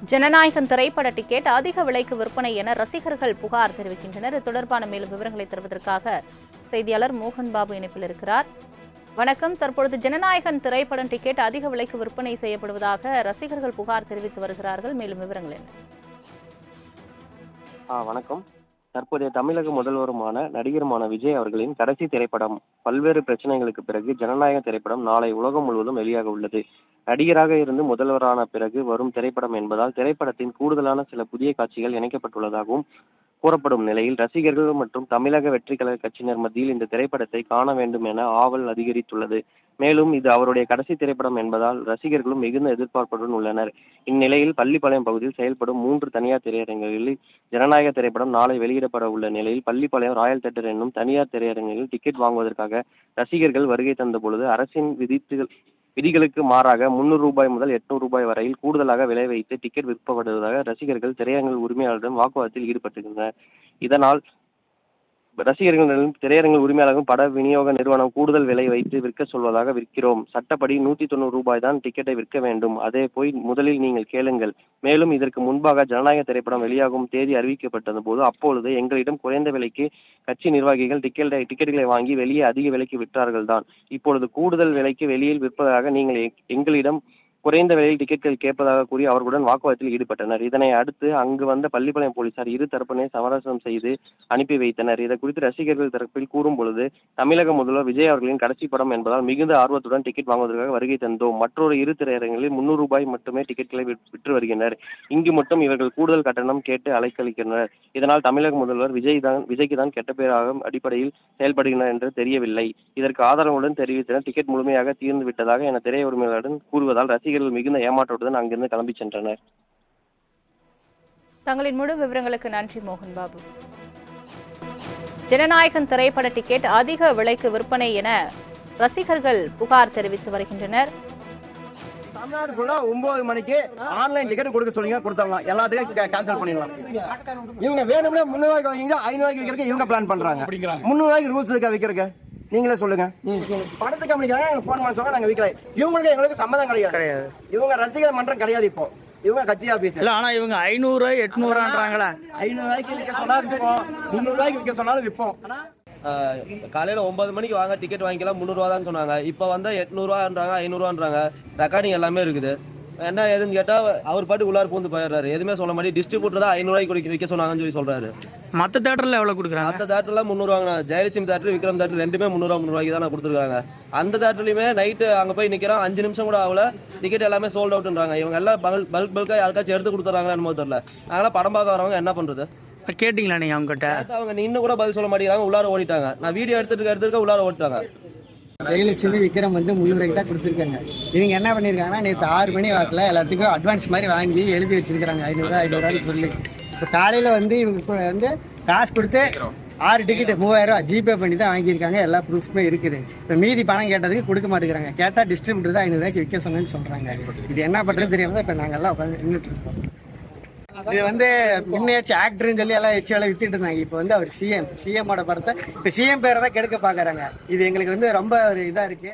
ஜனநாயகன் திரைப்பட டிக்கெட் அதிக விலைக்கு விற்பனை என ரசிகர்கள் புகார் தெரிவிக்கின்றனர். இது தொடர்பான மேலும் விவரங்களை தருவதற்காக செய்தியாளர் மோகன் பாபு இணைப்பில் இருக்கிறார். வணக்கம். தற்பொழுது ஜனநாயகன் திரைப்படம் டிக்கெட் அதிக விலைக்கு விற்பனை செய்யப்படுவதாக ரசிகர்கள் புகார் தெரிவித்து வருகிறார்கள். மேலும் விவரங்கள் என்ன? வணக்கம். தற்போதைய தமிழக முதல்வருமான நடிகருமான விஜய் அவர்களின் கடைசி திரைப்படம் பல்வேறு பிரச்சனைகளுக்கு பிறகு ஜனநாயக திரைப்படம் நாளை உலகம் முழுவதும் வெளியாக உள்ளது. நடிகராக இருந்து முதல்வரான பிறகு வரும் திரைப்படம் என்பதால் திரைப்படத்தின் கூடுதலான சில புதிய காட்சிகள் இணைக்கப்பட்டுள்ளதாகவும் கூறப்படும் நிலையில் ரசிகர்கள் மற்றும் தமிழக வெற்றி கழக கட்சியினர் மத்தியில் இந்த திரைப்படத்தை காண வேண்டும் என ஆவல் அதிகரித்துள்ளது. மேலும் இது அவருடைய கடைசி திரைப்படம் என்பதால் ரசிகர்களும் மிகுந்த எதிர்பார்ப்புடன் உள்ளனர். இந்நிலையில் பள்ளிப்பாளையம் பகுதியில் செயல்படும் 3 தனியார் திரையரங்குகளில் ஜனநாயக திரைப்படம் நாளை வெளியிடப்பட உள்ள நிலையில் பள்ளிப்பாளையம் ராயல் தியேட்டர் என்னும் தனியார் திரையரங்குகளில் டிக்கெட் வாங்குவதற்காக ரசிகர்கள் வருகை தந்த பொழுது அரசின் விதிகளுக்கு மாறாக 300 ரூபாய் முதல் 800 ரூபாய் வரையில் கூடுதலாக விலை வைத்து டிக்கெட் விற்கப்படுவதாக ரசிகர்கள் திரையரங்கு உரிமையாளரிடம் வாக்குவாதத்தில் ஈடுபட்டிருந்தனர். இதனால் ரசிகர்களிடம் திரையரங்கு உரிமையாளர்கள் பட விநியோக நிறுவனம் கூடுதல் விலை வைத்து விற்க சொல்வதாக விற்கிறோம். சட்டப்படி 190 ரூபாய் தான் டிக்கெட்டை விற்க வேண்டும். அதே போய் முதலில் நீங்கள் கேளுங்கள். மேலும் இதற்கு முன்பாக ஜனநாயக திரைப்படம் வெளியாகும் தேதி அறிவிக்கப்பட்டது போது அப்பொழுது எங்களிடம் குறைந்த விலைக்கு கட்சி நிர்வாகிகள் டிக்கெட்டுகளை வாங்கி வெளியே அதிக விலைக்கு விற்றார்கள் தான். இப்பொழுது கூடுதல் விலைக்கு வெளியில் விற்பதாக நீங்கள் எங்களிடம் குறைந்த விலையில் டிக்கெட்கள் கேட்பதாக கூறி அவர்களுடன் வாக்குவாதத்தில் ஈடுபட்டனர். இதனை அடுத்து அங்கு வந்த பள்ளிப்பாளையம் போலீசார் இரு தரப்பினை சமரசம் செய்து அனுப்பி வைத்தனர். இதை குறித்து ரசிகர்கள் தரப்பில் கூறும் பொழுது, தமிழக முதல்வர் விஜய் அவர்களின் கடைசி படம் என்பதால் மிகுந்த ஆர்வத்துடன் டிக்கெட் வாங்குவதற்காக வருகை தந்தோம். மற்றொரு இரு திரையரங்களில் 300 ரூபாய் மட்டுமே டிக்கெட்களை விற்று வருகின்றனர். இங்கு மட்டும் இவர்கள் கூடுதல் கட்டணம் கேட்டு அலைக்கழிக்கின்றனர். இதனால் தமிழக முதல்வர் விஜய்க்கு தான் கெட்ட பேராக அடிப்படையில் செயல்படுகின்றனர் என்று தெரியவில்லை. இதற்கு ஆதரவுடன் தெரிவித்தனர். டிக்கெட் முழுமையாக தீர்ந்து விட்டதாக என திரை உரிமையாளருடன் கூறுவதால் ரசிகர்கள் மிகுந்த ஏமாற்றத்துடன் அங்கிருந்து கிளம்பி சென்றனர். தங்களின் முழு விவரங்களுக்கு நன்றி மோகன் பாபு. ஜனநாயகன் திரைப்பட டிக்கெட் அதிக விலைக்கு விற்பனை என ரசிகர்கள் புகார் தெரிவித்து வருகின்றனர். தமிழ்நாடு 9 மணிக்கு ஆன்லைன் டிக்கெட் கொடுக்க சொல்லுங்க, கொடுத்துடலாம். எல்லாத்தையும் கேன்சல் பண்ணிடலாம். இவங்க வேணும்னே 300 ரூபாய்க்கு வாங்கிங்க 500 ரூபாய்க்கு விற்கிறதுக்கு இவங்க பிளான் பண்றாங்க. 300 ரூபாய்க்கு ரூல்ஸ் இருக்கா விற்கிறதுக்கு? நீங்களே சொல்லுங்க. படத்து கம்பெனிக்காக எங்களுக்கு ஃபோன் பண்ண சொல்ல நாங்க விற்கிறோம். இவங்களுக்கு எங்களுக்கு சம்மதம் கிடையாது. இவங்க ரசிகர் மன்றம் கிடையாது. இப்போ இவங்க கட்சி ஆபீஸ் இல்ல. ஆனா இவங்க 500 800 500 ரூபாய்க்கு விற்க சொன்னாலும் விற்போம், 300 ரூபாய்க்கு விற்க சொன்னாலும் விற்போம். காலையில் 9 மணிக்கு வாங்க டிக்கெட் வாங்கிக்கலாம் 300 ரூபா தான் சொன்னாங்க. இப்போ வந்து 800 ரூபான்றாங்க 500 ரூபான்றாங்க. ரெக்கார்டிங் எல்லாமே இருக்குது. என்ன ஏதுன்னு கேட்டால் அவர் பாட்டு உள்ளார பூந்து போயிடுறாரு. எதுவுமே சொல்ல மாட்டேன். டிஸ்ட்ரிபியூட்டர் தான் 500 ரூபாய்க்கு விற்க சொன்னாங்கன்னு சொல்லி சொல்றாரு. மற்ற தேட்டரில் எவ்வளோ கொடுக்குறாங்க? மற்ற தேட்டர்லாம் 300 வாங்கினா. ஜெயலட்சுமி தேட்டர் விக்ரம் தேட்டர் ரெண்டுமே 300 ரூபாய்க்கு தான் கொடுத்துருக்காங்க. அந்த தேட்டர்லையுமே நைட்டு அங்கே போய் நிற்கிறோம், 5 நிமிஷம் கூட ஆகல, டிக்கெட் எல்லாமே சோல்ட் அவுட்ன்றாங்க. இவங்க எல்லாம் பல்காக யாருக்காச்சும் எடுத்து கொடுத்துறாங்களா என்னமோ தெரியல. நாங்களாம் படம் பார்க்க வரவங்க என்ன பண்ணுறது? கேட்டிங்களா நீங்கள் அவங்ககிட்ட? அவங்க இன்னும் கூட பதில் சொல்ல மாட்டேங்கிறாங்க. உள்ளார ஓடிட்டாங்க. நான் வீடியோ எடுத்துருக்க உள்ளார ஓடிட்டாங்க. ஜெயலட்சுமி விக்ரம் வந்து 300 ரூபாய்க்கு தான் கொடுத்துருக்காங்க. இவங்க என்ன பண்ணியிருக்காங்கன்னா, நேற்று 6 மணி வாக்கில் எல்லாத்துக்கும் அட்வான்ஸ் மாதிரி வாங்கி எழுதி வச்சிருக்காங்க 500 ரூபாய்க்கு சொல்லி. இப்போ காலையில் வந்து இவங்க வந்து காசு கொடுத்து 6 டிக்கெட்டு 3000 ரூபா ஜிபே பண்ணி தான் வாங்கியிருக்காங்க. எல்லா ப்ரூஃப்மே இருக்குது. இப்போ மீதி பணம் கேட்டதுக்கு கொடுக்க மாட்டேங்கிறாங்க. கேட்டால் டிஸ்ட்ரிபியூட்டர் தான் 500 ரூபாய்க்கு விற்க சொன்னேன்னு சொல்கிறாங்க. இது என்ன பண்ணுறது தெரியாமல் இப்போ நாங்கள் எல்லாம் உட்காந்து நின்றுட்டு இருக்கோம். இது வந்து முன்னேச்சு ஆக்டர்னு சொல்லி எல்லாம் வச்சு எல்லாம் வித்துட்டு இருந்தாங்க. இப்போ வந்து அவர் சிஎம்மோட படத்தை இப்போ சிஎம் பேரை தான் கெடுக்க பார்க்குறாங்க. இது எங்களுக்கு வந்து ரொம்ப ஒரு இதாக இருக்குது.